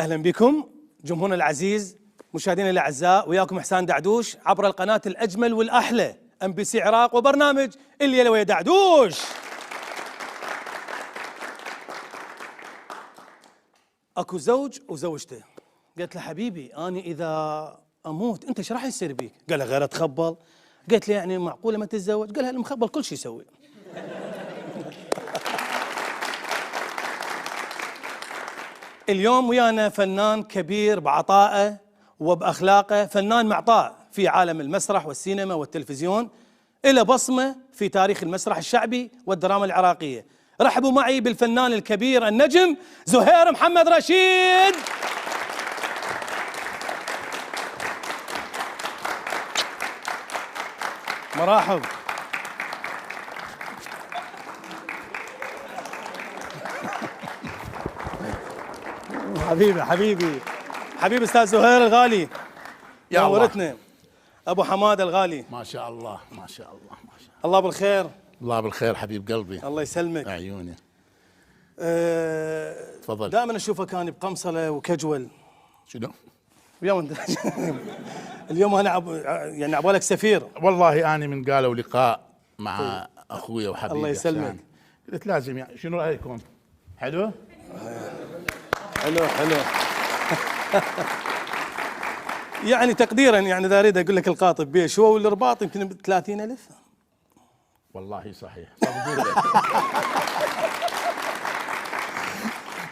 أهلا بكم جمهورنا العزيز، مشاهدينا الأعزاء، وياكم إحسان دعدوش عبر القناة الأجمل والأحلى MBC عراق وبرنامج الليلة ويا دعدوش. أكو زوج وزوجته، قالت له حبيبي أنا إذا أموت أنت ايش راح يصير بيك؟ قال لها غير أتخبل. قالت له يعني معقولة ما تتزوج؟ قال لها المخبل كل شيء يسوي. اليوم ويانا فنان كبير بعطائه وبأخلاقه، فنان معطاء في عالم المسرح والسينما والتلفزيون، إله بصمة في تاريخ المسرح الشعبي والدراما العراقية. رحبوا معي بالفنان الكبير النجم زهير محمد رشيد. مرحب. حبيبي استاذ زهير الغالي، نورتنا. ابو حماده الغالي، ما شاء الله ما شاء الله ما شاء الله. الله بالخير. الله بالخير حبيب قلبي. الله يسلمك. عيوني. تفضل. دائما اشوفك انا بقمصله وكجول. شنو؟ اليوم انا يعني عبالك سفير. والله انا من قالوا لقاء مع اخويا وحبيبي الله يسلمك. قلت لازم يعني شنو رايكم؟ حلو؟ حلو. يعني تقديرا، يعني اذا اريد اقول لك القاطب بيش هو والرباط يمكن 30,000. والله صحيح.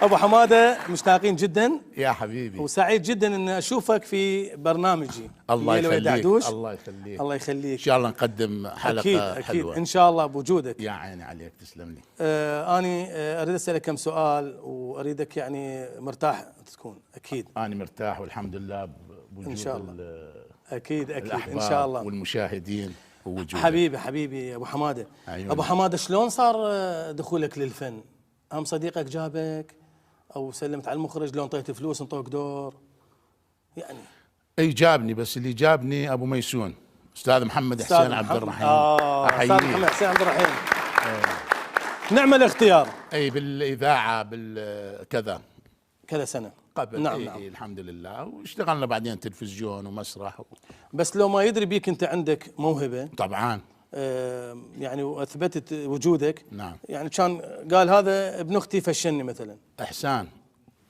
ابو حماده مشتاقين جدا يا حبيبي، وسعيد جدا ان اشوفك في برنامجي. الله يخليك. الله يخليك. الله يخليك. ان شاء الله نقدم حلقه أكيد حلوه ان شاء الله بوجودك. يا عيني عليك، تسلم لي. اني اريد اسالك كم سؤال واريدك يعني مرتاح تكون. اكيد انا مرتاح والحمد لله بوجود ان شاء الله. اكيد الأحباب ان شاء الله والمشاهدين ووجودك. حبيبي ابو حماده. عيوني. ابو حماده، شلون صار دخولك للفن؟ هم صديقك جابك او سلمت على المخرج، لو انطيت فلوس انطوك دور يعني؟ اي جابني، بس اللي جابني ابو ميسون، استاذ محمد حسين عبد الرحيم. استاذ محمد حسين عبد الرحيم. نعم الاختيار. اي بالاذاعه بالكذا كذا سنه قبل. نعم. الحمد لله، واشتغلنا بعدين تلفزيون ومسرح بس لو ما يدري بيك انت عندك موهبه طبعا. يعني واثبتت وجودك. نعم. يعني كان قال هذا ابن اختي فشني مثلا. احسان،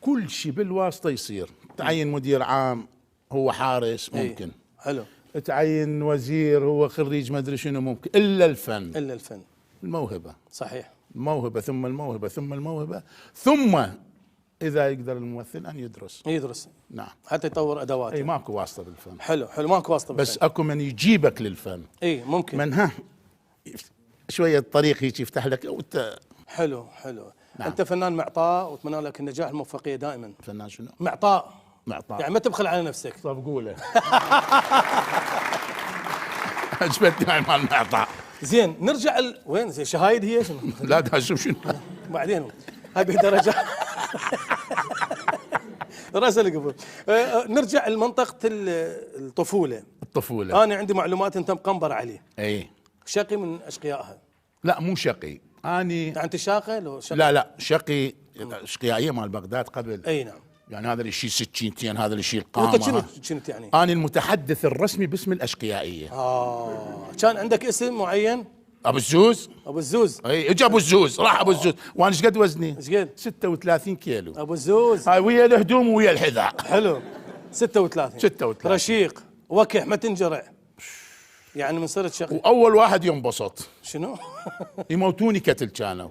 كل شيء بالواسطه يصير. تعين مدير عام، هو حارس ممكن. حلو. تعين وزير، هو خريج ما ادري شنو ممكن، الا الفن. الموهبه. صحيح. الموهبه ثم الموهبه ثم الموهبه، ثم اذا يقدر الممثل ان يدرس. نعم. حتى يطور ادواته. اي ماكو واسطه بالفن. حلو ماكو واسطه بالفن. بس اكو من يجيبك للفن. اي ممكن. من شويه الطريق هيك يفتح لك وانت. حلو. نعم. انت فنان معطاء واتمنى لك النجاح والموفقيه دائما. فنان شنو؟ معطاء. يعني ما تبخل على نفسك. طب قوله. عجبتني مال معطاء. زين نرجع وين زين شهايد هي شنو؟ لا دا شوف شنو بعدين هاي بدرجه. راسل قبل. نرجع لمنطقه الطفوله. انا عندي معلومات انت مقنبر عليه. اي شقي من اشقيائها. لا مو شقي اني. يعني انت شاقي لو شقي؟ لا شقي اشقيائيه مال بغداد قبل. اي نعم. يعني هذا اللي يشيل سكينتين، هذا اللي يشيل قامه. انت شنو يعني؟ انا المتحدث الرسمي باسم الاشقيائيه. كان عندك اسم معين؟ ابو الزوز. اي اجى ابو الزوز، راح ابو الزوز. وانا ايش قد وزني؟ ايش قد؟ 36 كيلو. ابو الزوز هاي ويا الهدوم ويا الحذاء. حلو. 36 رشيق وكح ما تنجرع. يعني من صرت شقي. واول واحد ينبسط. شنو؟ يموتوني كتل كانوا.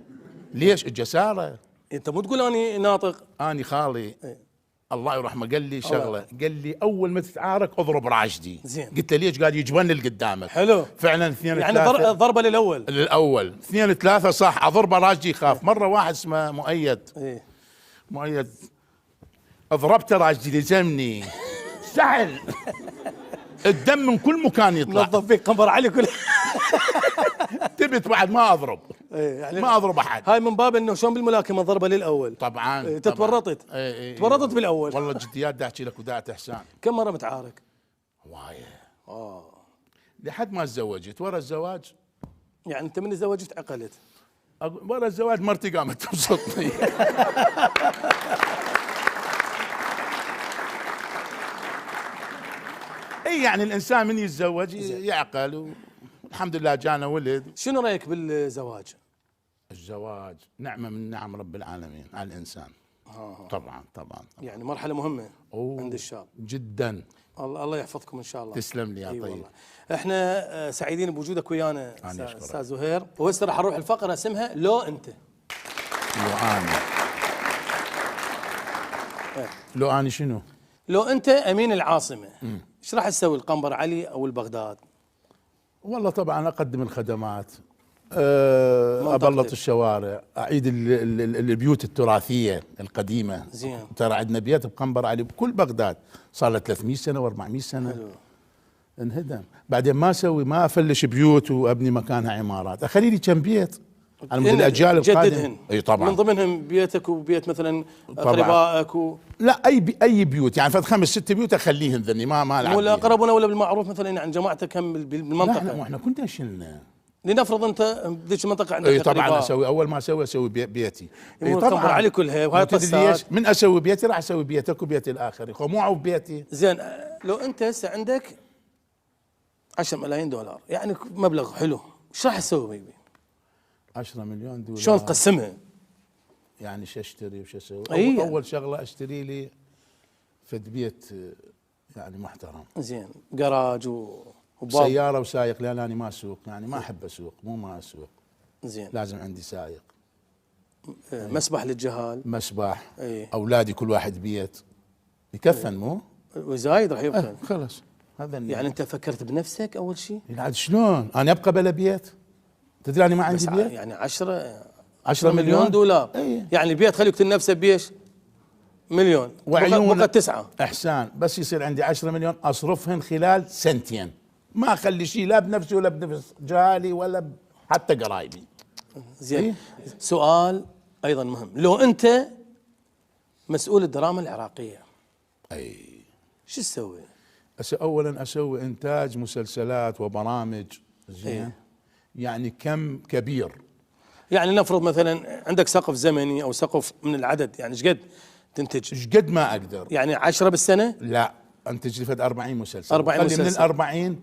ليش؟ الجساره. انت مو تقول اني ناطق. اني خالي الله يرحمه قال لي شغله، قال لي اول ما تتعارك اضرب راشدي. زين. قلت له ليش؟ قال يجبني لقدامك. حلو. فعلا اثنين يعني ثلاثة. ضربه للاول 2 3 صح، اضربه راشدي يخاف. مره واحد اسمه مؤيد. مؤيد ضربته راشدي لزمني. سهل. الدم من كل مكان يطلع. نظف فيك قنبر علي كل. تبت بعد ما اضرب. يعني ما اضرب احد. هاي من باب انه شلون بالملاكمه ضربه للاول. طبعا. انت تورطت. تورطت بالاول. والله جديات دا احكي لك وداعة احسان. كم مره متعارك؟ هوايه. لحد ما تزوجت. ورا الزواج يعني انت من تزوجت عقلت؟ ورا الزواج مرتي قامت تبسطني. اي يعني الانسان من يتزوج يعقل، والحمد لله جانا ولد. شنو رايك بالزواج؟ الزواج نعمه من نعم رب العالمين على الانسان. طبعا طبعا. يعني مرحله مهمه عند الشاب جدا. الله يحفظكم ان شاء الله. تسلم لي يا طيب. والله. احنا سعيدين بوجودك ويانا استاذ زهير، وهسه راح نروح الفقره اسمها لو انت. لو اني شنو؟ لو انت امين العاصمه، ايش راح تسوي؟ القنبر علي او البغداد؟ والله طبعا اقدم الخدمات، ابلط الشوارع، اعيد البيوت التراثيه القديمه. زين. ترى عندنا بيت بقنبر علي بكل بغداد صار له 300 سنه و400 سنه. حلو. انهدم. بعدين ما افلش بيوت وابني مكانها عمارات، اخلي لي كم بيت على مود الاجيال القادمه. اي طبعا. من ضمنهم بيتك وبيت مثلا اقربائك لا اي بيوت، يعني فد 5 6 بيوت اخليهم ذني ما العب. ولا اقربون ولا بالمعروف مثلا عن جماعتك هم بالمنطقه. لا احنا كنا شلنا. لنفرض انت بذيك المنطقه عندك. اي طبعا اسوي، اول ما اسوي بيتي. اي طبعا علي كلها، وهاي قصات. من اسوي بيتي راح اسوي بيتك وبيت الاخر، يا اخو مو عوف بيتي. زين، لو انت هسه عندك 10 ملايين دولار، يعني مبلغ حلو، ايش راح تسوي بيه؟ 10 مليون دولار شلون تقسمها؟ يعني شو اشتري وش اسوي؟ اول شغله اشتري لي فد بيت يعني محترم. زين، جراج وباب. سياره وسايق، لان انا ما اسوق، يعني ما احب اسوق، مو ما اسوق. زين. لازم عندي سايق. مسبح للجهال. مسبح. ايه. اولادي كل واحد بيت يكفن مو؟ وزايد راح يبقى. خلاص هذا يعني انت فكرت بنفسك اول شيء؟ عاد شلون؟ انا ابقى بلا بيت؟ تدري انا ما عندي بيت؟ يعني 10 مليون دولار. ايه. يعني البيت خليه يكتب نفسه بيش مليون، بقى 9. احسان، بس يصير عندي 10 مليون اصرفهن خلال سنتين، ما اخلي شيء لا بنفسي ولا بنفس جالي ولا حتى قرايبي. زين. إيه؟ سؤال ايضا مهم، لو انت مسؤول الدراما العراقيه، اي شو تسوي؟ اولا اسوي انتاج مسلسلات وبرامج. زين. إيه؟ يعني كم كبير. يعني نفرض مثلا عندك سقف زمني او سقف من العدد، يعني ايش قد تنتج؟ ايش قد ما اقدر. يعني 10 بالسنه؟ لا، انتج لي فد 40 مسلسل. 40 مسلسل. من ال 40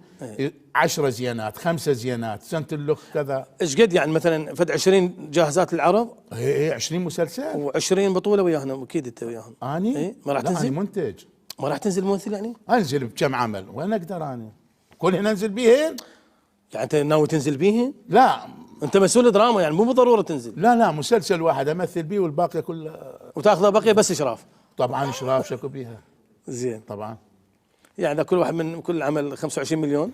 10 زينات، 5 زينات، سنه اللخ كذا. ايش قد يعني مثلا فد 20 جاهزات للعرض؟ اي 20 مسلسل و20 بطوله وياهم، اكيد انت وياهم. اني؟ إيه؟ ما راح تنزل؟ أنا منتج. ما راح تنزل ممثل يعني؟ انزل بكم عمل، وين اقدر انا؟ كلهن انزل بيهن؟ يعني انت ناوي تنزل بيهن؟ لا، انت مسؤول دراما يعني مو بالضروره تنزل. لا مسلسل واحد امثل بيه والباقي كله. وتاخذ بقيه بس اشراف؟ طبعا اشراف شكو بيها. زين. طبعا. يعني اذا كل واحد من كل عمل 25 مليون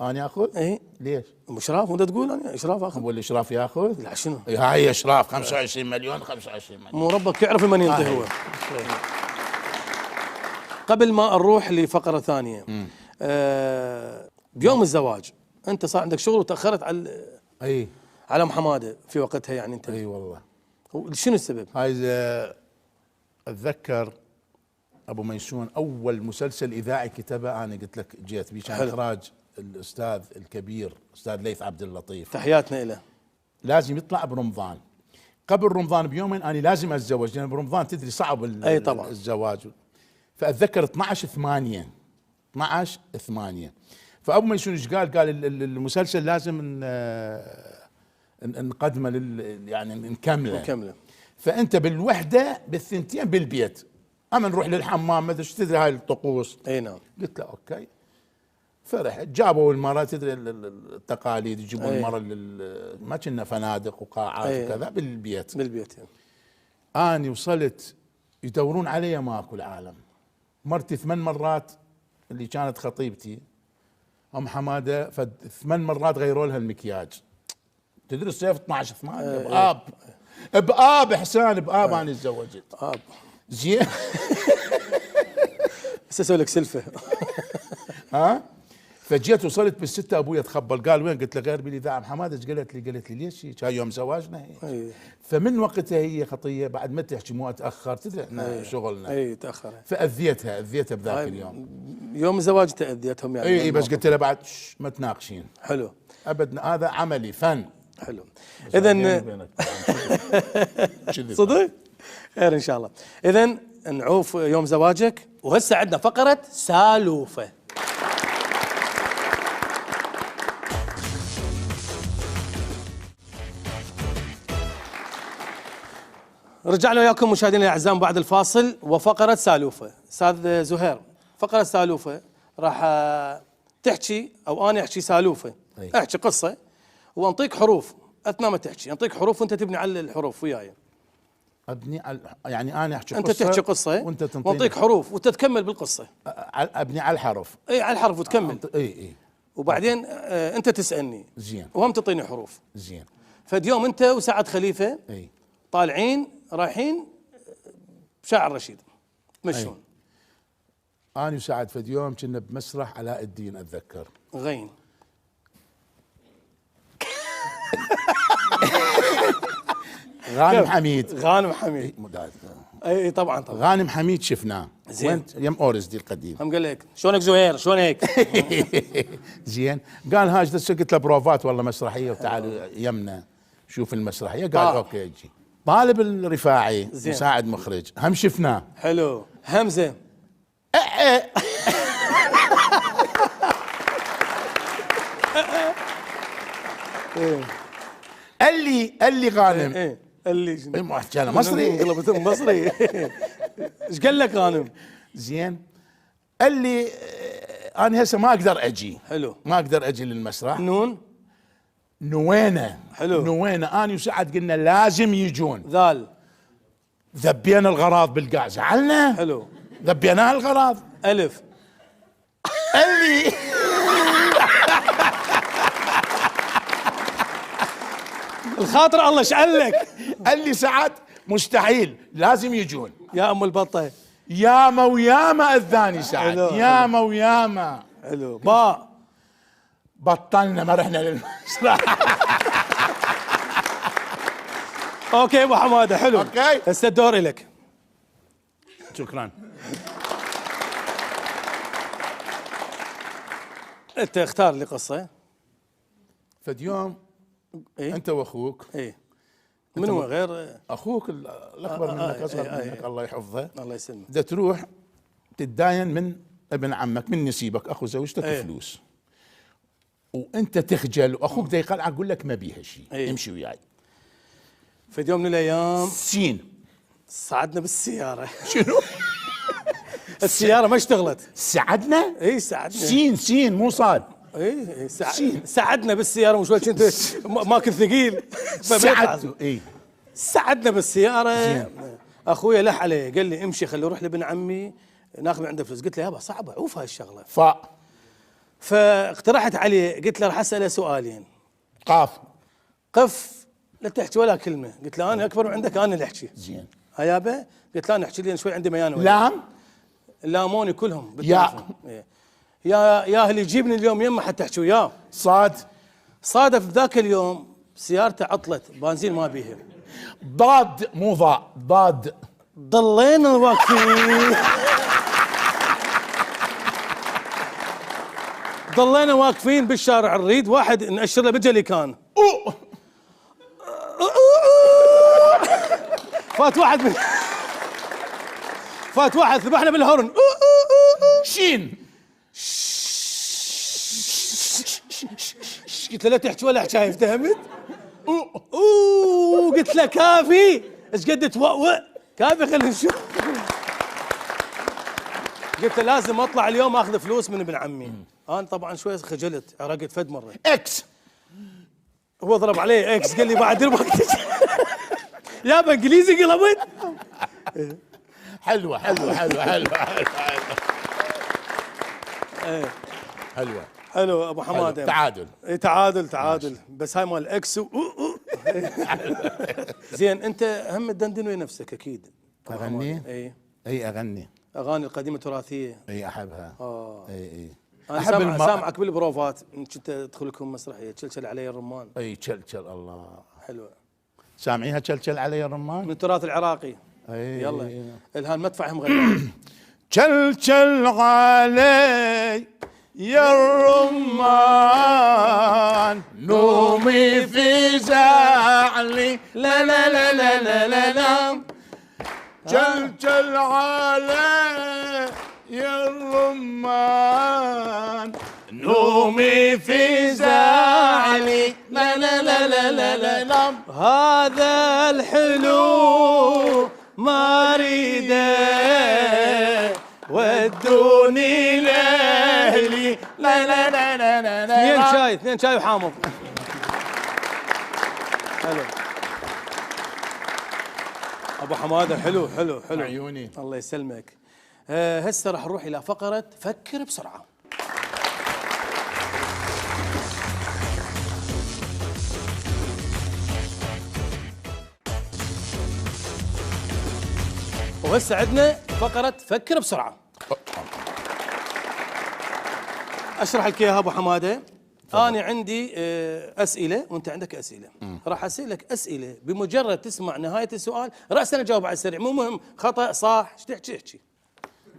انا اخذ؟ اي. ليش؟ اشراف، وانت تقول انا اشراف اخذ؟ هو الاشراف ياخذ؟ لا شنو؟ هاي اشراف 25 مليون 25 مليون. مو ربك يعرف من ينطي هو. قبل ما نروح لفقره ثانيه، بيوم الزواج انت صار عندك شغل وتاخرت على ام حماده في وقتها، يعني انت. اي والله. شنو السبب؟ هاي اتذكر ابو ميسون اول مسلسل اذاعي كتبه انا قلت لك جيت بيه، كان اخراج الاستاذ الكبير استاذ ليث عبد اللطيف. تحياتنا له. لازم يطلع برمضان، قبل رمضان بيومين انا لازم اتزوج، لان برمضان تدري صعب اي طبعا الزواج. فاتذكر 12/8 فابو ميسون ايش قال المسلسل لازم نقدمه يعني نكمله. فانت بالوحده بالثنتين بالبيت، اما نروح للحمام مثل شو تدري هاي الطقوس. اي نعم. قلت له اوكي. فرحت، جابوا المراه، تدري التقاليد يجيبون المراه ما كنا فنادق وقاعات وكذا بالبيت يعني. اني وصلت يدورون علي ماكو العالم. مرتي 8 مرات اللي كانت خطيبتي ام حماده 8 مرات غيروا لها المكياج. تدري الصيف 12/8 بآب احسان بآب انا تزوجت. زين. بس اسوي لك سلفه. ها؟ فجيت وصلت بالستة، ابوي تخبل قال وين؟ قلت له غير بالاذاعه. حماده ايش قالت لي ليش هيك؟ هاي يوم زواجنا هي. فمن وقتها هي خطيه، بعد ما تحكي مو اتاخر، تدري احنا شغلنا. تاخر. فاذيتها بذاك اليوم. يوم الزواج تاذيتهم يعني. اي بس قلت لها بعد ما تناقشين. حلو. ابدا، هذا عملي فن. حلو. اذا صدق؟ خير ان شاء الله. اذا نعوف يوم زواجك، وهسه عندنا فقره سالوفه. رجعنا وياكم مشاهدينا الاعزاء بعد الفاصل وفقره سالوفه. استاذ زهير، فقره سالوفه راح تحكي او انا احكي سالوفه، احكي قصه وانطيك حروف اثناء ما تحكي، انطيك حروف وانت تبني على الحروف وياي. ابني يعني انا احكي قصه، انت تحكي قصه وانت تنطيني، وانطيك حروف وانت تكمل بالقصه. ابني على الحرف. اي على الحرف وتكمل. اي وبعدين انت تسالني. زين. وهم تعطيني حروف. زين. فد يوم انت وسعد خليفه طالعين رايحين بشاعر رشيد تمشون. انا وسعد فد يوم كنا بمسرح علاء الدين اتذكر. غين. غانم حميد. غانم حميد. اي طبعا. غانم حميد شفناه. زين. يم اورز دي القديم. هم قال لك شلونك زهير شلون هيك؟ زين. قال هاج قلت له بروفات والله مسرحيه وتعال يمنا شوف المسرحيه. قال اوكي اجي. طالب الرفاعي مساعد مخرج هم شفناه. حلو. همزه. قال لي غانم. قال لي انا مصري. مصري. ايش قال لك غانم؟ زين. قال لي انا هسه ما اقدر اجي. حلو. ما اقدر اجي للمسرح. نوينه. حلو. نوينه. انا وسعد قلنا لازم يجون. ذال. ذبينا الغراض بالقاع. زعلنا. حلو. ذبيناها الغراض. الف. قال لي الخاطر الله ايش قال لك؟ قال لي سعد مستحيل لازم يجون. يا ام البطه. ياما وياما اذاني سعد. حلو. ياما وياما. حلو. باء. بطلنا ما رحنا للمسرح. اوكي ابو حماده. حلو. اوكي. هسه الدور لك. شكرا. انت اختار لي قصه. فد يوم انت واخوك. من هو غير اخوك الاكبر منك اصغر منك الله يحفظه الله يسلمك. بدك تروح تتداين من ابن عمك من نسيبك اخو زوجتك فلوس وانت تخجل واخوك دا يقلعك يقول لك ما بيها شيء امشي وياي. في يوم من الايام سين صعدنا بالسياره. شنو؟ السياره ما اشتغلت. سعدنا؟ اي سعدنا. سين مو صاد. اي سعدنا بالسياره وشوي كنت ماكل ثقيل. سعدتوا. سعدنا بالسياره. اخويا لح عليه قال لي امشي خلي اروح لابن عمي ناخذ من عنده فلوس. قلت له يابا صعبه عوف هاي الشغله. فاقترحت عليه قلت له راح اساله سؤالين. قف لا تحكي ولا كلمه. قلت له انا اكبر من عندك انا اللي احكي. زين. ها يابا. قلت له انا احكي لي شوي عندي ميان. لام. لاموني كلهم يا اللي يجيبني اليوم يمه حتى احكي وياه. صادف ذاك اليوم سيارته عطلت بنزين ما بيها. ضاد مو ضاء ضاد. ضلينا واقفين. ضلينا واقفين بالشارع الريد. واحد نأشر له بجلي كان فات واحد ذبحنا بالهورن. شين. قلت له لا تحكي ولا حكايه فهمت؟ قلت له كافي ايش قد توأوأ كافي خلينا نشوف. قلت له لازم اطلع اليوم اخذ فلوس من ابن عمي. انا طبعا شوي خجلت عرقت فد مره. اكس. هو ضرب عليه اكس قال لي بعد وقتك. يابا انجليزي قلبت. حلوه حلو ابو حماده. تعادل بس هاي مال اكس. زين انت هم تدندن ويا نفسك اكيد. اغني؟ اي اغني اغاني القديمه التراثيه. اي احبها. اي انا سامعك بالبروفات كنت تدخل لكم مسرحيه تشلشل علي الرمان. اي تشلشل الله حلوه. سامعيها تشلشل علي الرمان من التراث العراقي. يلا الهان مدفع هم غنى. تشلشل علي يا الرمان نومي في زعلي لا لا لا لا لا لا لا. جلجل علي يا الرمان نومي في زعلي لا لا لا لا لا لا لا لا هذا الحلو ما اريده ودوني لاهلي. لا لا لا لا لا لا. اثنين شاي وحامض. حلو ابو حماده، حلو حلو حلو عيوني. الله يسلمك. هسه راح نروح الى فقره فكر بسرعه. وهسه عندنا فقره فكر بسرعه. اشرح لك اياها ابو حماده. انا عندي اسئله وانت عندك اسئله. راح اسالك اسئله، بمجرد تسمع نهايه السؤال راسا اجاوب على السريع، مو مهم خطا صح ايش تحكي احكي.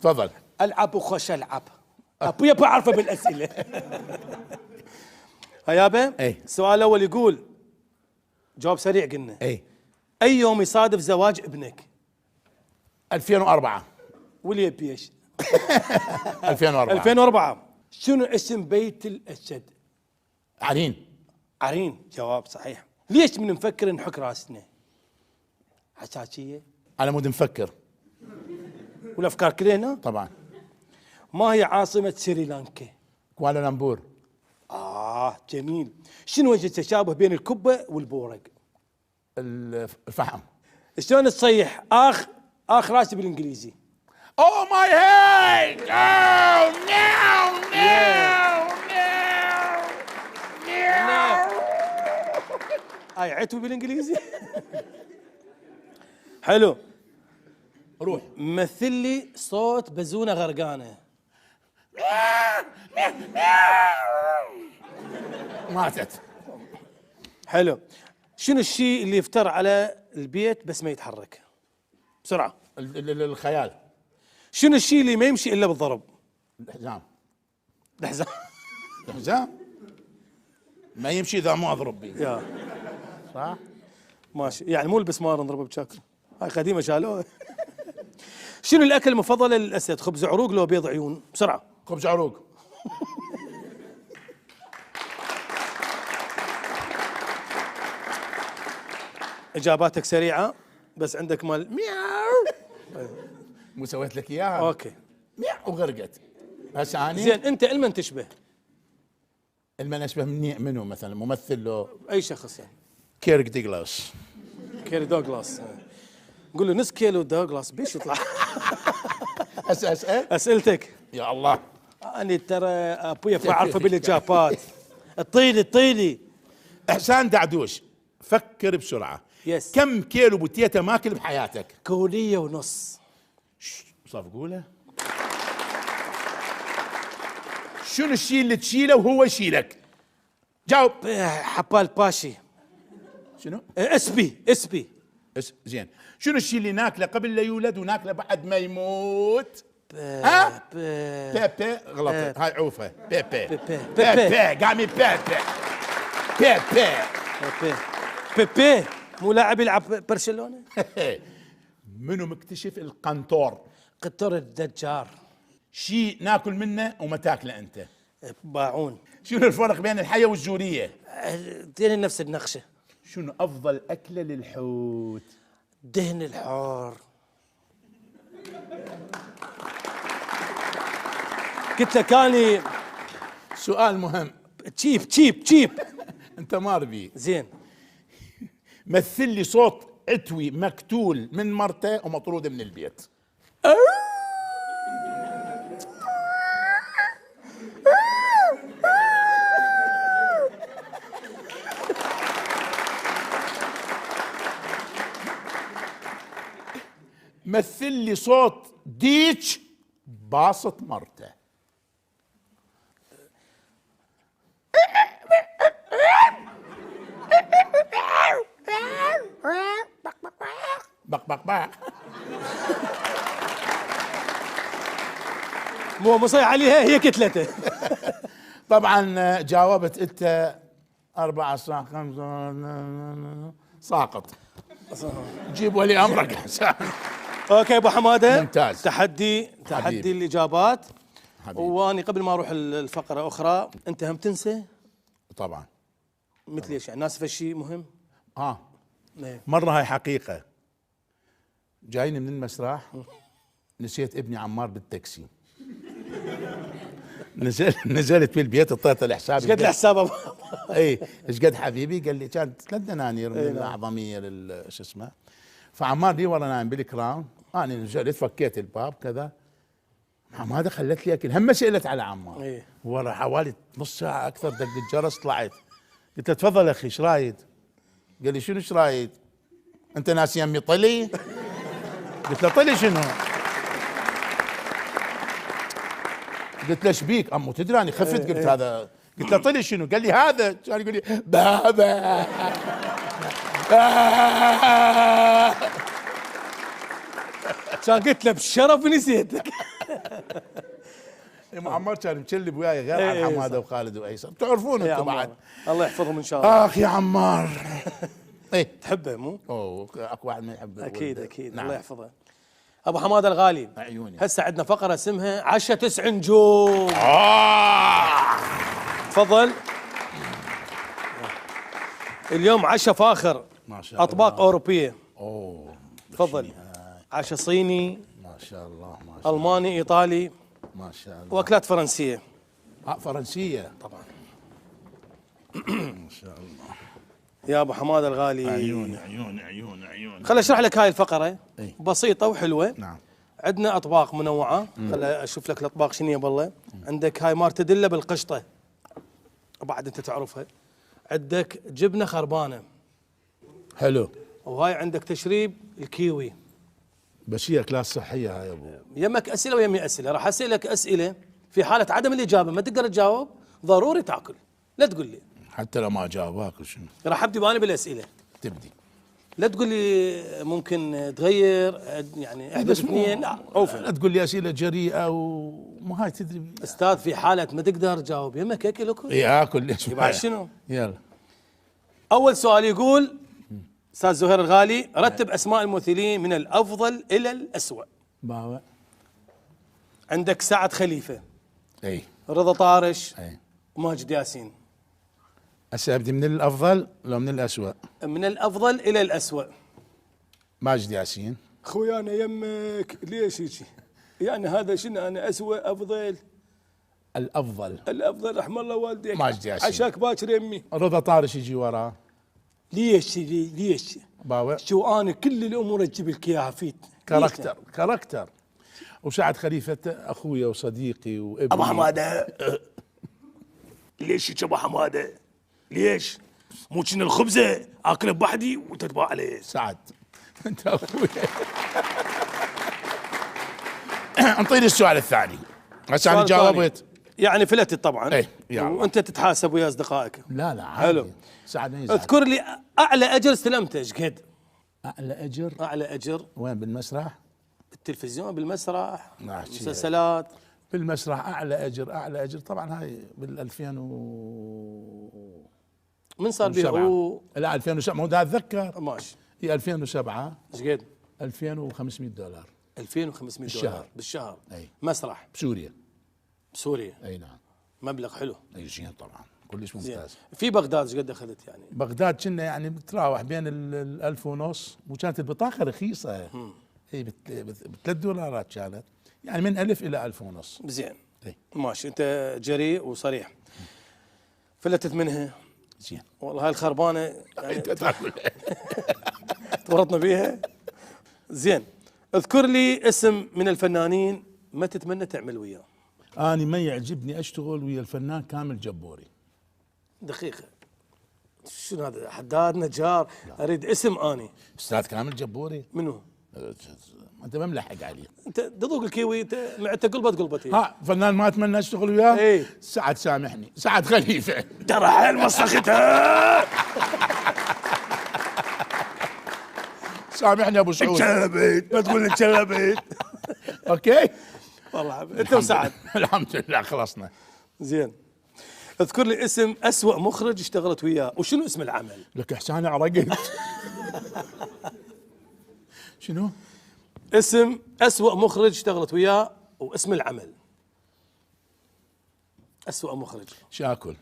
تفضل. العب وخش العب. ابويا بعرفه بالاسئله. هيابه. اي. السؤال الاول يقول، جواب سريع قلنا. اي. اي يوم يصادف زواج ابنك؟ 2004. وليد بيش. 2004. 2004. شنو اسم بيت الاسد؟ عرين. عرين، جواب صحيح. ليش من نفكر نحك راسنا؟ حساسيه؟ على مود نفكر. والافكار كلنا؟ طبعا. ما هي عاصمه سريلانكا؟ كوالالمبور. جميل. شنو وجه التشابه بين الكبه والبورق؟ الفحم. شلون تصيح اخ راسي بالانجليزي؟ Oh my head! Oh no! هاي عتوي بالانجليزي. حلو. روح. مثل لي صوت بزونه غرقانه. ماتت. حلو. شنو الشيء اللي يفتر على البيت بس ما يتحرك؟ بسرعه. الخيال. شنو الشيء اللي ما يمشي الا بالضرب؟ الحزام. الحزام. الحزام ما يمشي اذا ما اضرب بيه. يا صح. ماشي، يعني مو البسمار نضربه بشكل، هاي قديمه شالوها. شنو الاكل المفضل للاسد؟ خبز عروق لو بيض عيون؟ بسرعه. خبز عروق. اجاباتك سريعه بس عندك مال مياو. مو سويت لك اياها؟ اوكي. ميع وغرقت. هسه اني زين، انت المن تشبه؟ المن اشبه منو مثلا ممثل له؟ اي شخص يعني. كيرك ديغلاس. كيري دوغلاس. قول له نص كيلو دوغلاس بيش يطلع. اسال اسئلتك. يا الله. انا ترى ابويا بعرفه بالاجابات. الطيلي. احسان دعدوش، فكر بسرعه. يس. كم كيلو بوتيتا ماكل بحياتك؟ كولية ونص. صفقوله. شنو الشيء اللي تشيله وهو يشيلك؟ جاوب. حبال باشي. شنو؟ اسبي. زين. شنو الشيء اللي ناكله قبل لا يولد وناكله بعد ما يموت؟ ها؟ بيبي. غلط. هاي عوفه. بيبي. قامي بيبي مو لاعب يلعب برشلونة. منو مكتشف القنطور؟ قطر الدجار. شيء ناكل منه وما تاكله انت. باعون. شنو الفرق بين الحية والجورية؟ دين نفس النقشة. شنو افضل اكلة للحوت؟ دهن الحار. قلت لك اني سؤال مهم. تشيب. انت ما ربي. زين. مثل لي صوت عتوي مقتول من مرته ومطرود من البيت. مثل لي صوت ديتش باسط مرته. بق. مو صيح عليها، هي كتلته. طبعا جاوبت انت 4 صح 5 ساقط. جيب ولي امرك حسان. اوكي ابو حماده، ممتاز. تحدي حبيبي. الاجابات. حبيبي. واني قبل ما اروح الفقره اخرى، انت هم تنسى طبعا مثل ايش يعني؟ ناسف شيء مهم؟ إيه. مرة هاي حقيقة، جايني من المسرح، نسيت ابني عمار بالتاكسي. نزلت بالبيت، اعطيته الحساب. ايش قد الحساب ابو؟ اي ايش قد حبيبي؟ قال لي كانت 3 دنانير من نعم. الاعظميه شو اسمه. فعمار لي ورا نايم بالكراون، انا نزلت فكيت الباب كذا، حماده خلت لي اكل، هم سالت على عمار. إيه. ورا حوالي نص ساعه اكثر، دق الجرس، طلعت قلت له تفضل اخي ايش رايد؟ قال لي شنو ايش رايد؟ انت ناس يمي طلي؟ قلت له طلي شنو؟ قلت له ايش بيك؟ امو تدري اني خفت، قلت هذا، قلت له طلي شنو؟ قال لي هذا، كان يقول لي بابا. كان قلت له بالشرف ونسيتك. عمار كان مكلب وياي غير عن حماده وخالد وايسر، تعرفون يا انتم عمار. بعد. الله يحفظهم ان شاء الله. اخ يا عمار. ايه تحبه مو؟ اوه اكو واحد ما يحبه. اكيد اكيد. نعم. الله يحفظه. ابو حماده الغالي، عيوني. هسه عندنا فقره اسمها عشاء 9 نجوم. تفضل. اليوم عشاء فاخر، ما شاء الله. اطباق اوروبيه. اوه تفضل. عشاء صيني، ما شاء الله، ما شاء الله، الماني، ايطالي، ما شاء الله. واكلات فرنسيه. فرنسيه طبعا. ما شاء الله. يا ابو حماده الغالي، عيوني عيوني عيوني عيوني. خل اشرح لك هاي الفقره. أي. بسيطه وحلوه. نعم. عندنا اطباق منوعه، خل اشوف لك الاطباق شنو بالله. عندك هاي مارتديلا بالقشطه، بعد انت تعرفها. عندك جبنه خربانه، حلو. وهاي عندك تشريب الكيوي. بس هي اكلات صحيه هاي يا ابو. يمك اسئله ويمي اسئله، راح اسالك اسئله في حاله عدم الاجابه ما تقدر تجاوب ضروري تاكل، لا تقول لي. حتى لو ما جاوبك شنو راح ابدي انا بالاسئله، تبدي؟ لا تقول لي ممكن تغير، يعني احدث اثنين، لا عوفا. لا تقول لي اسئله جريئه ومو هاي تدري. استاذ في حاله ما تقدر تجاوب يمك اكل اكل. اي اكل ليش؟ يبقى شنو؟ يلا. اول سؤال يقول استاذ زهير الغالي، رتب اسماء الممثلين من الافضل الى الاسوأ. باوع. عندك سعد خليفه، اي رضا طارش، اي. وماجد ياسين. هسه ابدي من الافضل لو من الاسوء؟ من الافضل الى الاسوأ. ماجد ياسين. اخوي انا يمك ليش هيك؟ يعني هذا شنو انا اسوء افضل؟ الافضل الافضل رحم الله والديك. ماجد ياسين. عشاك باكر يمي. رضا طارش يجي وراه. ليش؟ باوع. شو انا كل الامور اجيب لك اياها فيت كاركتر. وسعد خليفه اخويا وصديقي وابني. ابو حماده ليش هيك ابو حماده؟ ليش؟ مو كنا الخبزه اكله بوحدي وتتباع عليه. سعد انت اخويا. انطيني السؤال الثاني. هسه انا جاوبت. يعني فلتت طبعا. ايه يلا. وانت تتحاسب ويا اصدقائك. لا حلو. سعد ما يزعل. اذكر لي اعلى اجر استلمته ايش قد؟ اعلى اجر. اعلى اجر وين؟ بالمسرح؟ بالتلفزيون، بالمسرح، نعم. مسلسلات. بالمسرح اعلى اجر طبعا هاي بال 2000 من صار بيها؟ لا 2007 مو دا اتذكر. ماشي. هي 2007 ايش قد؟ $2500 $2500 بالشهر. اي. مسرح بسوريا. بسوريا. اي نعم. مبلغ حلو. اي زين طبعا كلش زين. ممتاز. في بغداد ايش قد اخذت يعني؟ بغداد كنا يعني بتراوح بين ال 1500، وكانت البطاقه رخيصه. اي $3 كانت، يعني من 1000 الى 1500. زين. اي. ماشي، انت جريء وصريح. فلتت منها. زين. والله هاي الخربانه يعني انت تاكل. تورطنا بيها. زين، اذكر لي اسم من الفنانين ما تتمنى تعمل وياه. اني ما يعجبني اشتغل ويا الفنان كامل جبوري. دقيقه، شنو هذا؟ حداد نجار؟ اريد اسم اني. استاذ كامل جبوري. منو؟ انت ما ملحق عليه. انت تذوق الكيوي، انت معدته قلبتي. ها فنان ما اتمنى اشتغل وياه؟ ايه. سعد سامحني، سعد خليفه. ترى حيل مسختها. سامحني ابو سعود. تشلبت، ما تقول لي تشلبت. اوكي. والله حبيبي انت وسعد. الحمد لله خلصنا. زين، اذكر لي اسم أسوأ مخرج اشتغلت وياه، وشنو اسم العمل؟ لك احسان عرقت. شنو؟ اسم أسوأ مخرج اشتغلت وياه واسم العمل. أسوأ مخرج. شاكل.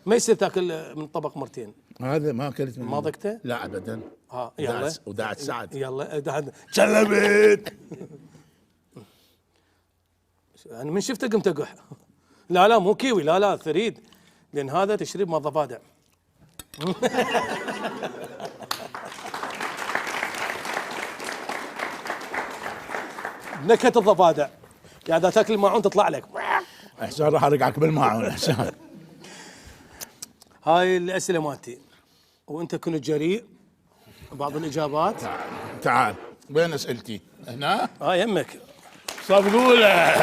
ما يصير تاكل من طبق مرتين. هذا ما اكلت منه. ما ضقته؟ لا ابدا. يلا وداعت سعد. يلا شلبت. انا من شفته قمت اقح. لا مو كيوي، لا ثريد، لان هذا تشريب مال ضفادع. نكهة الضفادع يعني اذا تاكل الماعون تطلع لك. احسن راح ارقعك بالماعون احسن. هاي الاسئله مالتي وانت كنت جريء. بعض الاجابات. تعال وين اسئلتي؟ هنا؟ يمك. صفقوله.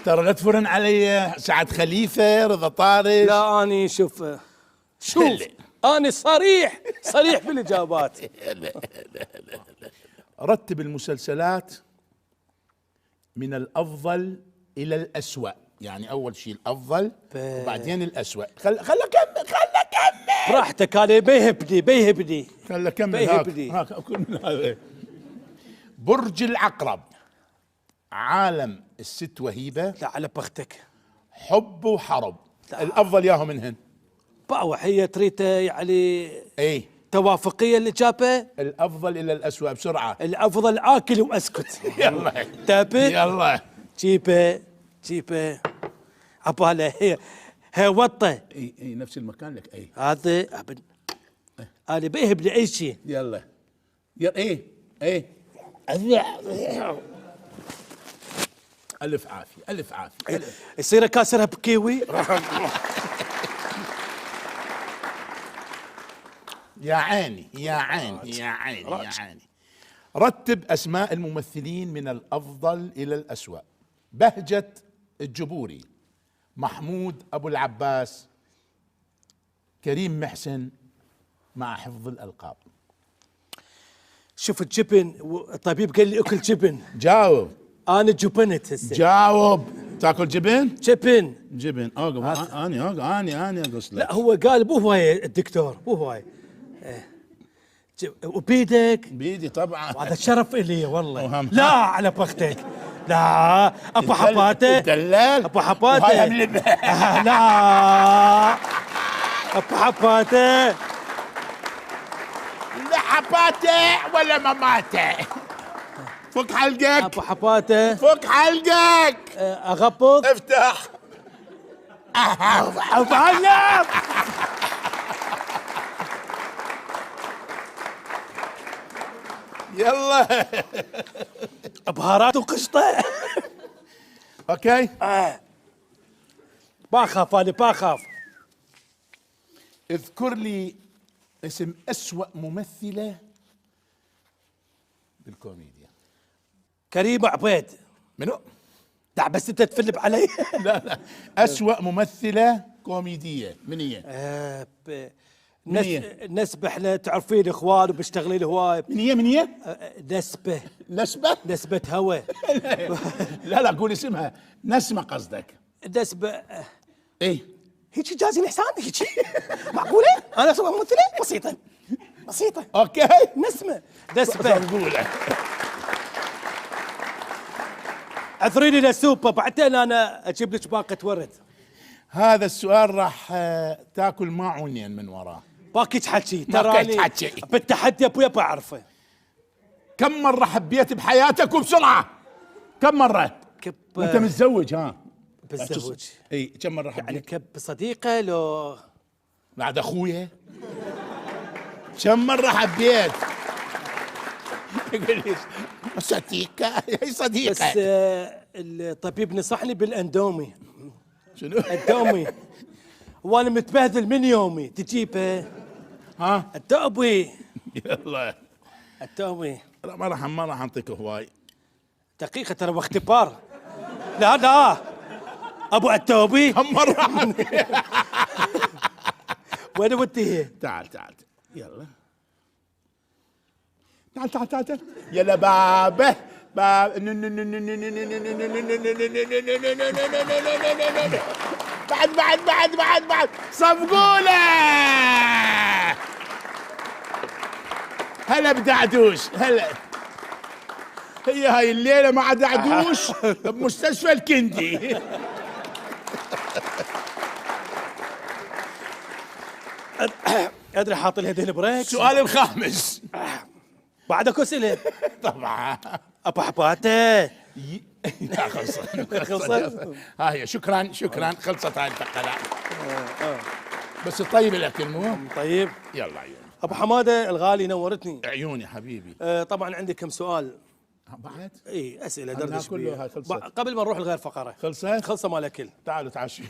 ترى لا تفرن علي سعد خليفه رضا طارش. لا اني شوف اني صريح بالاجابات. رتب المسلسلات من الافضل الى الاسوأ، يعني اول شيء الافضل وبعدين الاسوأ. خل اكمل براحتك. انا بيهبني خل اكمل. هاك اكل من هذا. برج العقرب، عالم الست وهيبه. لا على بختك. حب وحرب. الافضل ياهو منهن. باوح هي تريد يعني اي توافقيه الاجابه. الافضل الى الاسوأ بسرعه. الافضل اكل واسكت. يلا تابت. يلا جيبه عباله هي وطه. اي نفس المكان لك. اي هذا ابن انا بيهبني اي شيء. يلا اي الف عافيه. يصير كاسرها بكيوي. يا عيني. رتب اسماء الممثلين من الافضل الى الاسوأ. بهجة الجبوري، محمود ابو العباس، كريم محسن، مع حفظ الالقاب. شوف الجبن، الطبيب قال لي اكل جبن. جاوب. انا جبنت هسه. جاوب. تاكل جبن؟ جبن اوقف. اني اقص لك. لا هو قال مو هواي الدكتور، مو هواي. وبيدك؟ بيدي طبعا. وهذا شرف الي والله. لا على بختك. لا ابو حباته. دلال ابو حباته. لا ابو حباته. لا حباته ولا مماته. فك حلقك ابو حباته. فك حلقك. اغبط. افتح. اتعلم. يلا بهارات وقشطه. اوكي. باخاف انا باخاف. اذكر لي اسم أسوأ ممثلة بالكوميديا. كريمة عبيد. منو؟ دع بس انت تفلب علي. لا أسوأ ممثلة كوميدية من هي؟ نسبة احنا تعرفين اخوان وبشتغلين هواي. من هي؟ نسبة هوا. لا قول اسمها. نسمة قصدك؟ نسبة. ايه هيك جازي الإحسان هيك. معقولة؟ أنا أسوأ ممثلة؟ بسيطة. اوكي. نسبة. نقول اثريني للسوبة بعدين أنا أجيب لك باقة ورد. هذا السؤال راح تاكل ماعونين من وراه. باكيت حكي تراني بالتحدي ابويا بعرفه. كم مرة حبيت بحياتك وبسرعة؟ كم مرة؟ وانت متزوج ها؟ بتزوج. اي كم مرة حبيت؟ يعني كب صديقة لو بعد اخويا؟ كم مرة حبيت؟ يقول لي صديقة هي صديقة. بس الطبيب نصحني بالاندومي. شنو؟ الدومي. وانا متبهذل من يومي تجيبه. ها؟ الدوبي. يلا الدوبي. ما راح انطيك هواي. دقيقة ترى باختبار. لا ابو الدوبي. كم مرة؟ وين وديه؟ تعال يلا تعال يلا بابا بعد صفقوله. هلا بدعدوش. هلا هي هاي الليله مع دعدوش بمستشفى الكندي. ادري حاط لها ديل بريك. السؤال الخامس. بعد اكو اسئله. طبعا. ابو حباته. لا خلصت. خلصت. هاي شكرا خلصت هاي الفقره. بس طيب الاكل مو؟ طيب. يلا عيوني. ابو حماده الغالي نورتني. عيوني حبيبي. طبعا عندي كم سؤال. بعد؟ اي اسئله عندنا دردش كله بيها. هاي خلصت. قبل ما نروح لغير فقره. خلصه مال اكل. تعالوا تعشوا.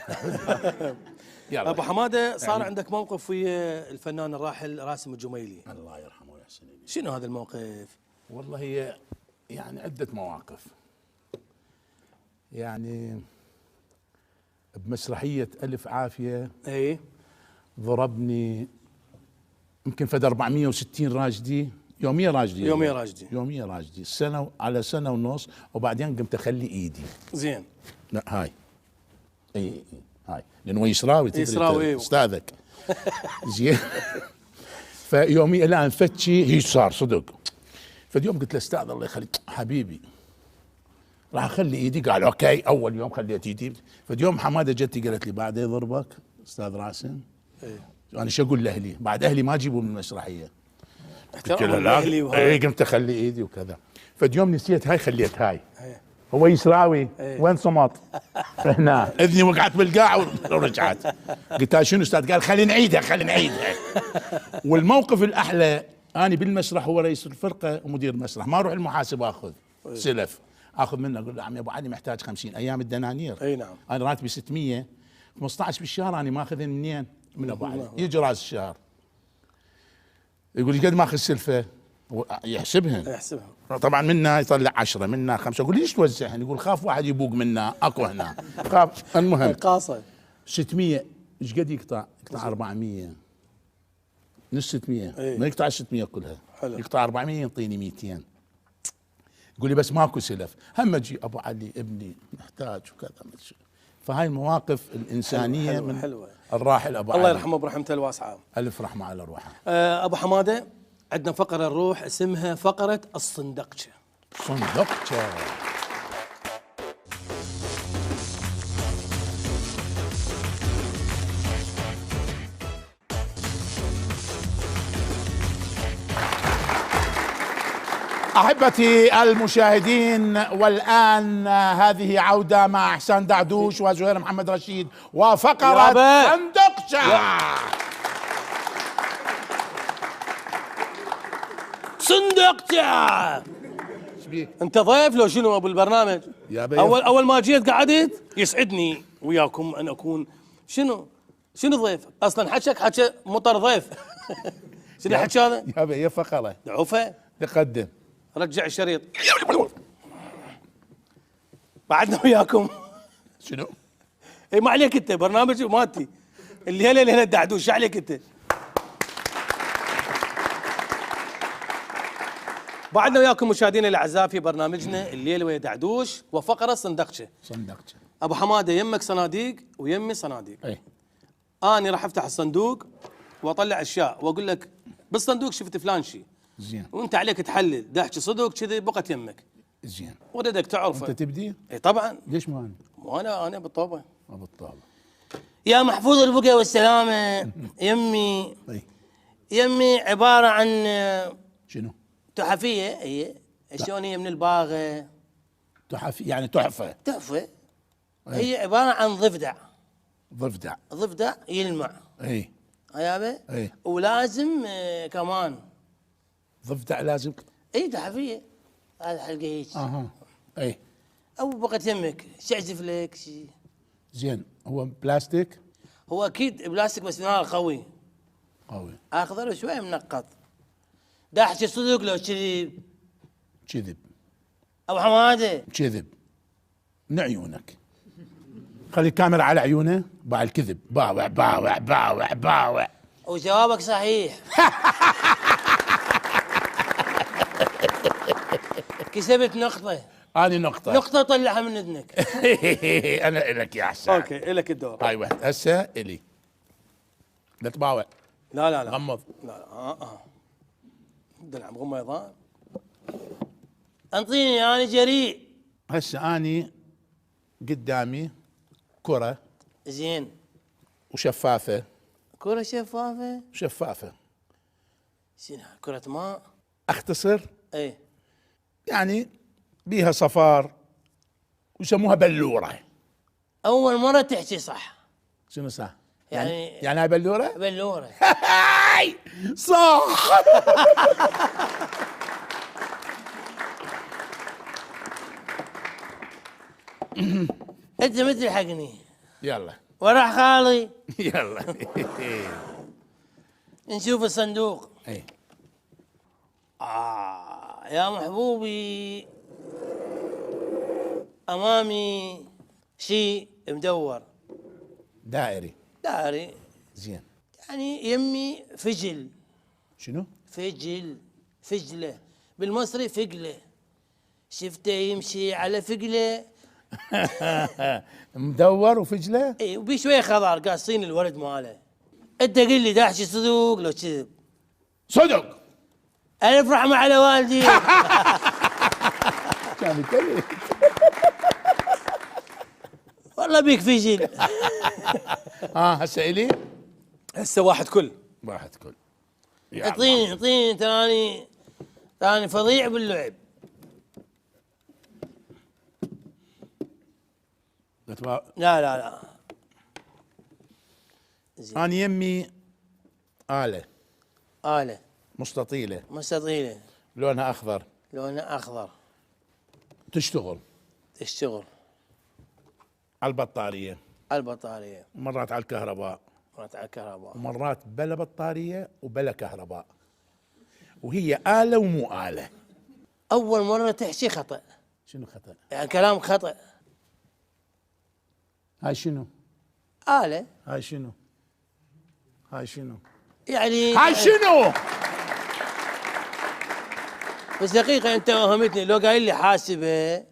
يلا ابو حماده صار عندك موقف ويا الفنان الراحل راسم الجميلي. الله يرحمه ويحسن اليه. شنو هذا الموقف؟ والله هي يعني عدة مواقف. يعني بمسرحية ألف عافية اي ضربني يمكن فد 460 راجدي يومية راجدي سنة على سنة ونص، وبعدين قمت أخلي إيدي. زين. لا هاي اي هاي لأنه يسراوي يسراوي أستاذك. زين. فيومية الآن فتشي هي صار صدق. فاليوم قلت له استاذ الله يخليك حبيبي راح اخلي ايدي. قال اوكي. اول يوم خليت ايدي. فاليوم حماده جتي قالت لي بعد يضربك استاذ راسم. انا شو اقول لاهلي؟ بعد اهلي ما اجيبوا من المسرحيه. قلت له لا. اي قمت اخلي ايدي وكذا. فاليوم نسيت هاي خليت هاي. هو يسراوي وين صمت؟ هنا اذني وقعت بالقاع ورجعت. قلت له شنو استاذ؟ قال خلينا نعيدها. والموقف الاحلى أنا بالمسرح هو رئيس الفرقة ومدير المسرح، ما أروح المحاسب أخذ سلف، أخذ منه أقول له عمي أبو علي محتاج 50 أيام الدنانير. أي نعم. أنا راتبي 600 15 بالشهر، أنا ماخذين منين؟ من أبو علي. يجي رأس الشهر يقول لي قد ماخذ سلفة؟ يحسبها طبعا. منا يطلع 10 منا 5. أقول ليش توزعهن؟ يقول خاف واحد يبوق منا أكو هنا خاف. المهم قاصة 600 ايش قد يقطع؟ 400 نص 600. ما يقطع 600 كلها. حلو. يقطع 400 يعطيني 200. يقول لي بس ماكو سلف. هم اجي ابو علي ابني محتاج وكذا. فهاي المواقف الانسانيه حلوة من حلوة. الراحل ابو الله علي يرحمه برحمته الواسعه. الف رحمه على روحه. ابو حماده عندنا فقره نروح اسمها فقره الصندقشه. صندقشه. احبتي المشاهدين، والان هذه عوده مع احسان دعدوش وزهير محمد رشيد وفقره صندقشه. انت ضيف لو شنو ابو البرنامج؟ اول ما جيت قعدت يسعدني وياكم ان اكون شنو ضيف. اصلا حكى مطر ضيف. شنو الحكي هذا؟ يا فقره دعوفه تقدم. رجع الشريط. بعدنا وياكم. شنو؟ اي ما عليك انت برنامج مالتي الليله الليله دعدوش. شو عليك انت؟ بعدنا وياكم مشاهدينا الاعزاء في برنامجنا الليله ويا دعدوش وفقره صندقشه. ابو حماده يمك صناديق ويمي صناديق. اي انا راح افتح الصندوق واطلع اشياء واقول لك بالصندوق شفت فلان شيء. زين. وانت عليك تحلل داحكي صدق كذي بقت يمك. زين. وردك تعرفه. انت تبدي؟ اي طبعا. ليش ما انا؟ انا بالطوبه. بالطوبه. يا محفوظ البقى والسلامه. يمي. اي يمي عباره عن شنو؟ تحفيه. هي شلون هي من الباغه. يعني تحفه. هي عباره عن ضفدع يلمع. اي يابا. اي ولازم كمان ضفدع لازم. اي تحفيه. هذا حلقه هيك. اي او بقت يمك شعزف لك شيء. زين. هو بلاستيك؟ هو اكيد بلاستيك بس نار قوي. اخضر وشوي منقط. داحكي صدق لو كذب. ابو حماده كذب من عيونك. خلي الكاميرا على عيونه. باع الكذب. باوع. وجوابك صحيح. كسبت نقطة. أنا نقطة طلعها من اذنك. أنا إلك يا حسان. أوكي إلك الدور. هاي واحد هسه إلي. لا تباوع. لا غمض. لا دلعم غمة يضان. أنطيني أنا جريء. هسه أني قدامي كرة. زين. وشفافة. كرة شفافة. شفافة. شنو كرة ماء؟ اختصر. ايه يعني بيها صفار ويسموها بلورة. أول مرة تحكي صح. شنو صح؟ يعني هاي بلورة؟ بلورة. صح. أنت مثل حقني. يلا وراح خالي. يلا. نشوف الصندوق. اي يا محبوبي، أمامي شيء مدور دائري. داري. زين. يعني يمي فجل. شنو؟ فجلة بالمصري فقلة. شفته يمشي على فقلة. مدور وفجله. اي وبي شوية خضار قاصين الورد ماله. انت قل لي داحشي صدق لو كذب؟ صدق. الف رحمة على والدي. كان يتكلم. والله بيك فجل. هسه الي هسه واحد كل. واحد كل. اعطيني تراني فظيع باللعب. لا أنا يمي آلة مستطيلة لونها أخضر تشتغل على البطارية ومرات على الكهرباء ومرات بلا بطارية وبلا كهرباء، وهي آلة ومو آلة. أول مرة تحكي خطأ. شنو خطأ؟ يعني كلام خطأ. هاي شنو؟ آلة. هاي شنو؟ يعني هاي شنو؟ بس دقيقة أنت وهمتني، لو قايل لي حاسبة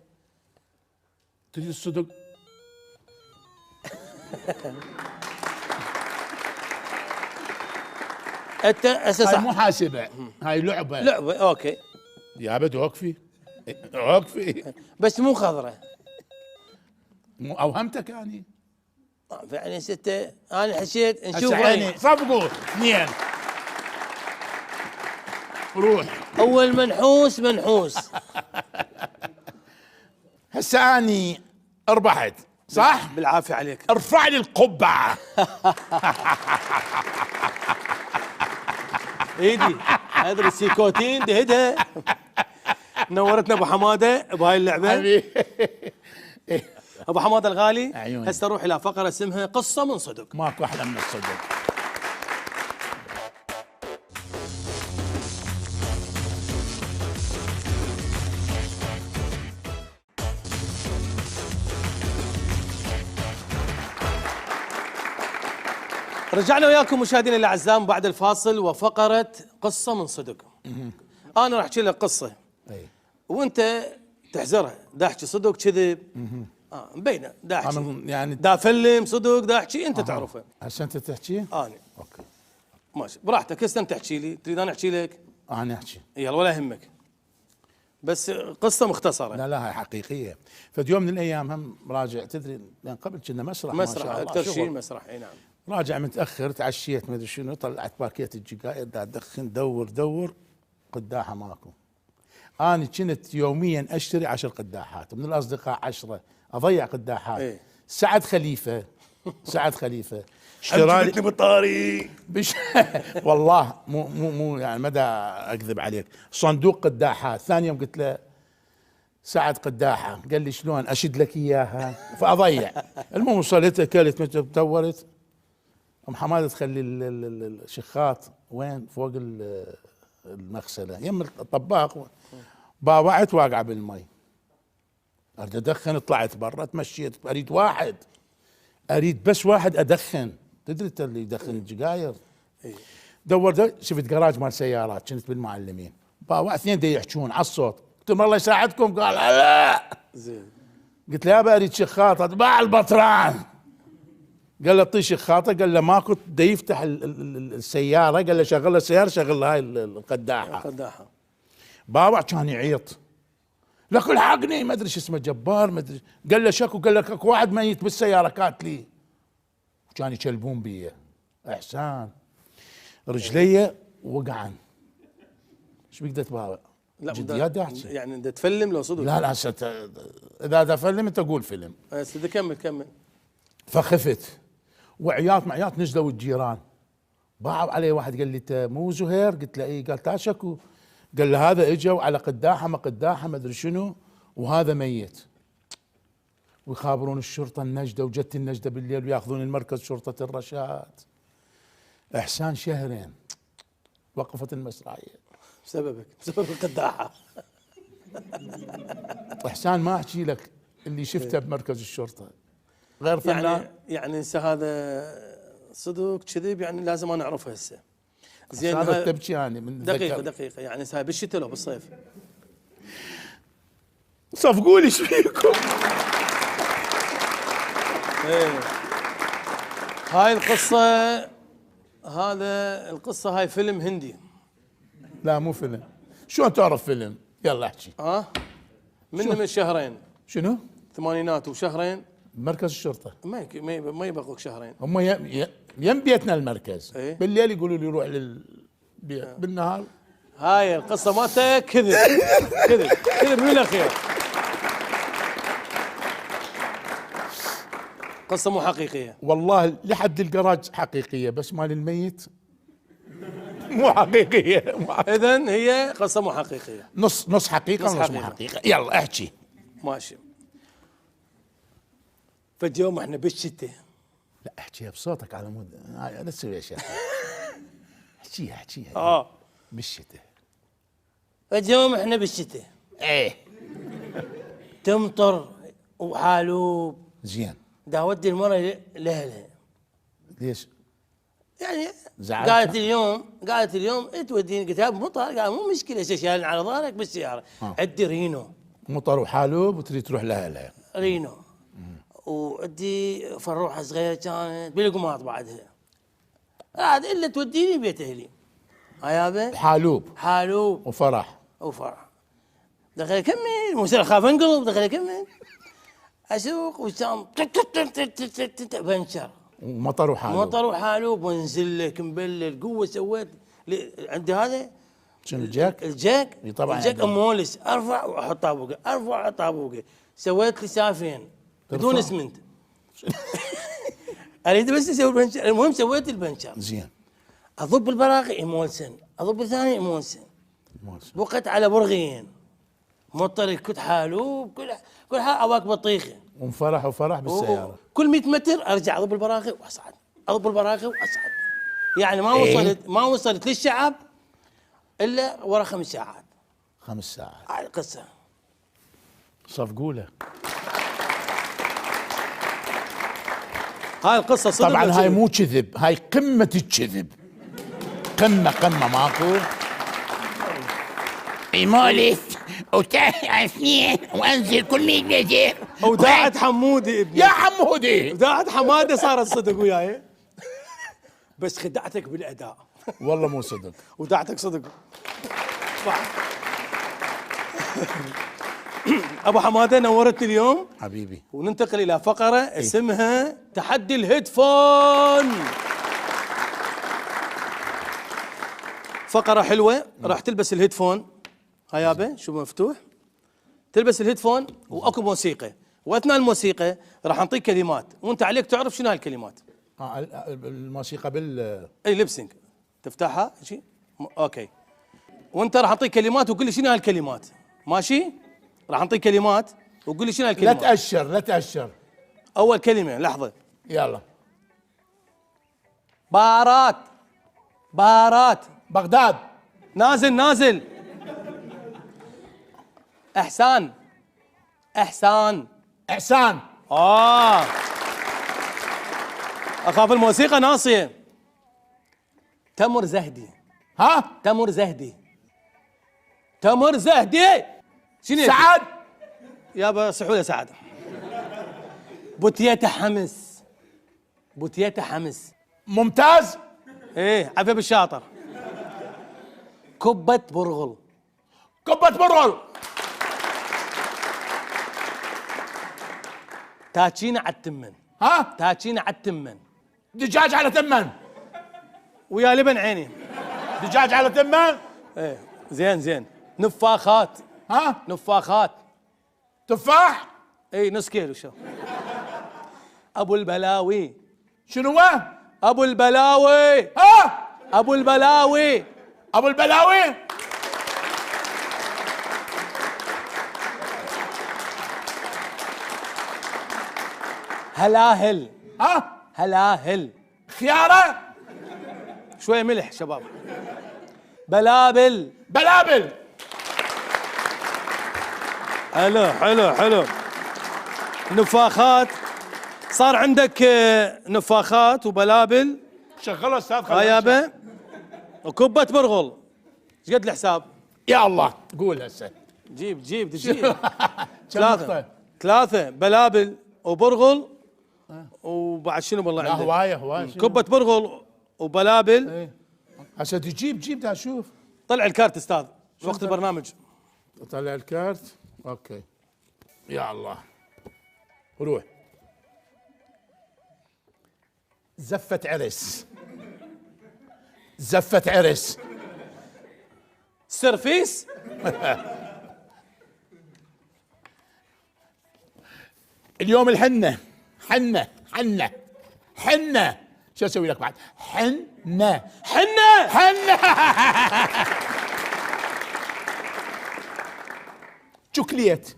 تريد الصدق؟ أنت هسه هاي صح. مو حاسبة، هاي لعبة. أوكي يا بد وقفي بس مو خضرة. مو أوهمتك يعني؟ يعني ستة أنا حشيت نشوف يعني صفقوا اثنين. روح. أول منحوس هسه أني ربحت صح؟ بالعافية عليك. ارفع لي القبعة. ايدي ادري السيكوتين دهدها. نورتنا ابو حماده بهاي اللعبه. ابو حماده الغالي، هسه نروح الى فقره اسمها قصه من صدق. ماكو احلى من الصدق. رجعنا وياكم مشاهدينا الاعزاء بعد الفاصل وفقره قصه من صدق. انا راح احكي لك قصه وانت تحزرها، دا احكي صدق كذب. مبينه دا احكي يعني دا فيلم صدق دا احكي انت تعرفه. هسه انت تحكي؟ اني اوكي ماشي براحتك. هسه انت تحكي لي، تريد انا احكي لك؟ انا احكي يلا ولا يهمك، بس قصه مختصره. لا هاي حقيقيه. فد يوم من الايام هم راجع، تدري لان قبل كنا مسرح اكثر شيء مسرح. اي نعم. راجع متاخر، تعشيت ما ادري شنو، طلعت باكيت الجقائر دا ادخن، دور قداحه ماكو. انا كنت يوميا اشتري 10 قداحات من الاصدقاء، 10 اضيع قداحات. سعد خليفه اشترى لي بالطاري والله مو يعني مدى اكذب عليك، صندوق قداحات. ثاني يوم قلت له سعد قداحه، قال لي شلون اشد لك اياها فاضيع. المهم وصلت اكلت دورت. ام حماده تخلي الشخاط وين؟ فوق المغسله يم الطباق. باوعت واقعه بالمي، اريد ادخن، طلعت برا تمشيت، اريد بس واحد ادخن. تدري انت اللي يدخن الجقاير. دورت شفت جراج مال سيارات، كنت بالمعلمين، باوع اثنين دا يحجون على الصوت. قلت لهم الله يساعدكم، قال لا. زين. قلت له يابا اريد شخاطه، اتباع البطران. قال له اعطيه شخاطه، قال له ماكو، دا يفتح السياره، قال له شغل السياره، شغل هاي القداحه. باوع كان يعيط، لك الحقني، ما ادري شو اسمه، جبار ما ادري. قال له شكو، قال لك اكو واحد ميت بالسياره كاتلي. كان يكلبون بي، احسان رجليه وقعن. ايش بيك تبغى؟ لا جديات احكي يعني انت تفلم لو صدق. لا اذا تفلم انت قول فيلم. سيدي كمل. فخفت وعياط معياط، نزلوا الجيران باعوا علي. واحد قال لي انت مو زهير؟ قلت له اي. قال تعال شكو. قال له هذا اجوا على قداحه ما قداحه ما ادري شنو، وهذا ميت. ويخابرون الشرطه النجده، وجت النجده بالليل وياخذون المركز شرطه الرشاد. احسان شهرين وقفت المسرحيه بسببك، بسبب القداحه. احسان ما احكي لك اللي شفته بمركز الشرطه غير فنان. يعني هسه هذا صدق كذب، يعني لازم انا اعرفه هسه. زين هذا تبكي يعني من دقيقه يعني هسه بالشتاء لو بالصيف؟ صفقوا لي ايش فيكم. ايه هاي القصه، هاي فيلم هندي. لا مو فيلم. شلون تعرف فيلم؟ يلا احكي. من شهرين. شنو؟ ثمانينات وشهرين. مركز الشرطه ما يبقوك شهرين. هم يم بيتنا المركز. ايه؟ بالليل يقولوا لي روح بالنهار. هاي القصه مالته كذب. كذب من الاخير. قصه مو حقيقيه والله لحد الجراج حقيقيه، بس مال الميت مو حقيقيه. اذن هي قصه مو حقيقيه، نص حقيقه ونص مو حقيقه. يلا احكي. ماشي. فاليوم احنا بالشتاء. لا احكيها بصوتك على مود لا تسوي اشياء. احكيها بالشتاء. فاليوم احنا بالشتاء. ايه تمطر وحالوب. زين. دا اودي المرة لاهلها. ليش؟ يعني قالت اليوم توديني. قلت لها مطر. قال مو مشكله، شايل على ظهرك بالسياره. عندي رينو. مطر وحالوب وتريد تروح لاهلها. رينو. وعندي فروحه صغيره كانت بالقماط بعدها. عاد الا توديني بيت اهلي. هيابه حالوب وفرح. دخل كمل موسى خاف انقلب. دخل كمل اسوق وسام بنشر. ومطر وحالوب وانزل لك مبلل قوه. سويت عندي هذا شنو الجاك طبعا الجاك امولس. ارفع واحطها فوقه. سويت لي سافين بدون اسمنت. اريد بس اسوي البنشر. المهم سويت البنشر. زين. اضب البراغي امولسن، اضب الثاني امولسن. بقت على برغيين. مطر كنت حالوب كل حال اواك بطيخه. وفرح بالسياره. كل 100 متر ارجع اضب البراغي واصعد. يعني ما وصلت للشعب الا ورا 5 ساعات. 5 ساعات. هاي القصه. صفقوا له. هاي القصه صدق. طبعا هاي مو كذب، هاي قمه الكذب. قمه ماكو. مولف وتعرفني وانزل كل 100 متر. وداعت حمودي ابني. يا حمودي. وداعت حماده صارت صدق وياي. بس خدعتك بالاداء. والله مو صدق. وداعتك صدق. ابو حماده نورت اليوم حبيبي. وننتقل الى فقره اسمها تحدي الهيدفون. فقره حلوه. راح تلبس الهيدفون. هيابه شو مفتوح. تلبس الهيدفون واكو موسيقى، واثناء الموسيقى راح نعطيك كلمات وانت عليك تعرف شنو هالكلمات. الموسيقى اي لبسنج تفتحها شيء. اوكي. وانت راح اعطيك كلمات وقول لي شنو هالكلمات. ماشي؟ راح نعطيك كلمات وقول لي شنو هالكلمات. لا تأشر. اول كلمه لحظه. يلا. بارات. بغداد. نازل. احسان. اخاف الموسيقى ناصيه. تمر زهدي. شنو؟ سعد. يابا سحوله سعد. بوتيتا حمس. ممتاز. ايه عفيف بالشاطر. كبة برغل. تاتشينا على التمن. دجاج على تمن. ويا لبن عيني. دجاج على تمه. ايه زين زين. نفاخات. ها نفاخات. تفاح. اي نص كيلو شو. ابو البلاوي. شنو هو؟ ابو البلاوي. ها ابو البلاوي. ابو البلاوي. هلاهل. ها هلاهل. خياره. شويه ملح شباب. بلابل. بلابل. حلو حلو حلو. نفاخات. صار عندك نفاخات وبلابل. شغله استاذ. غيابه وكبة برغل. ايش قد الحساب؟ يا الله قول هسه. جيب تجيب. ثلاثة ثلاثة بلابل وبرغل وبعد شنو والله لا عندك؟ هواية كبة برغل وبلابل. ايه هسه تجيب دا شوف. طلع الكارت استاذ وقت البرنامج. طلع الكارت. اوكي يا الله روح. زفة عرس. زفة عرس. سرفيس. اليوم الحنة. حنة شو اسوي لك بعد؟ حنة. شوكليت.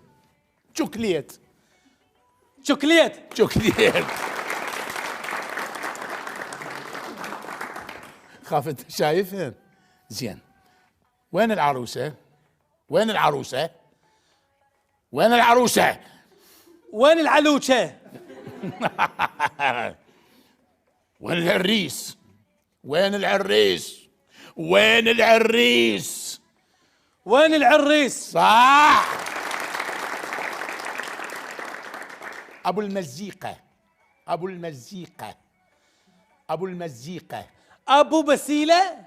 خاف انت شايفهم زين. وين العروسة؟ وين العلوشة؟ وين العريس؟ صح. ابو المزيقة. ابو بسيلة.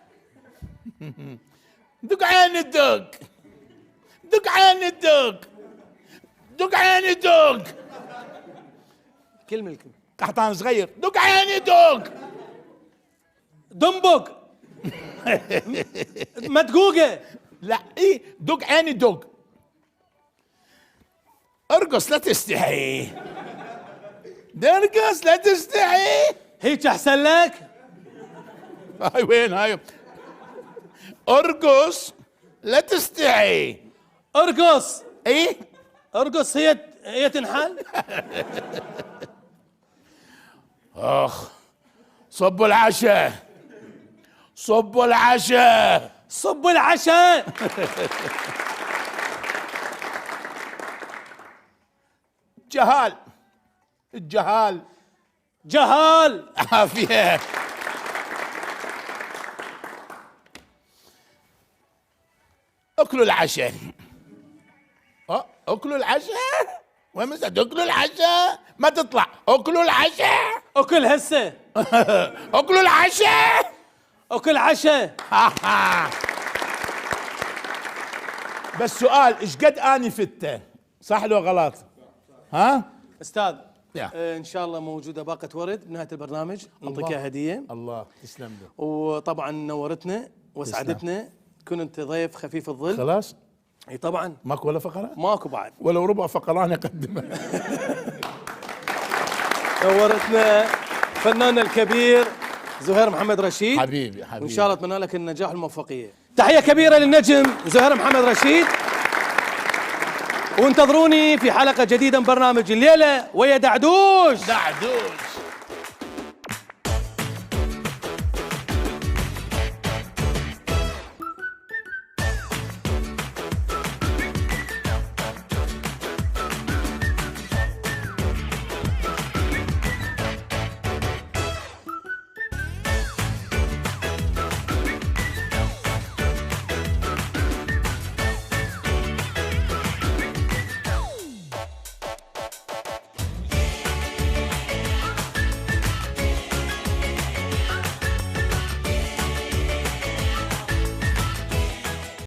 دق عين الدق. كلمة قحطان صغير. دق عين الدق. دنبق. مدقوقة. لا ايه دق عين الدق. ارقص لا تستحي. هيك احسن لك. هاي وين هاي؟ ارقص لا تستحي. ارقص. ايه ارقص هي تنحل. اخ صبوا العشاء. جهال. عافية. اكلوا العشاء. وين مسد؟ اكلوا العشاء ما تطلع. اكلوا العشاء. اكل هسه. اكلوا العشاء. اكل عشاء. بس سؤال ايش قد اني فته؟ صح لو غلط؟ ها استاذ ان شاء الله موجوده باقه ورد بنهايه البرنامج نعطيك هديه. الله تسلم له. وطبعا نورتنا وسعدتنا. كنت ضيف خفيف الظل. خلاص اي طبعا. ماكو ولا فقره؟ ماكو بعد. ولو ربع فقره انا اقدمها. نورتنا فناننا الكبير زهير محمد رشيد. حبيبي وان شاء الله اتمنى لك النجاح والموفقيه. تحيه كبيره للنجم زهير محمد رشيد. وانتظروني في حلقه جديده من برنامج الليله ويا دعدوش.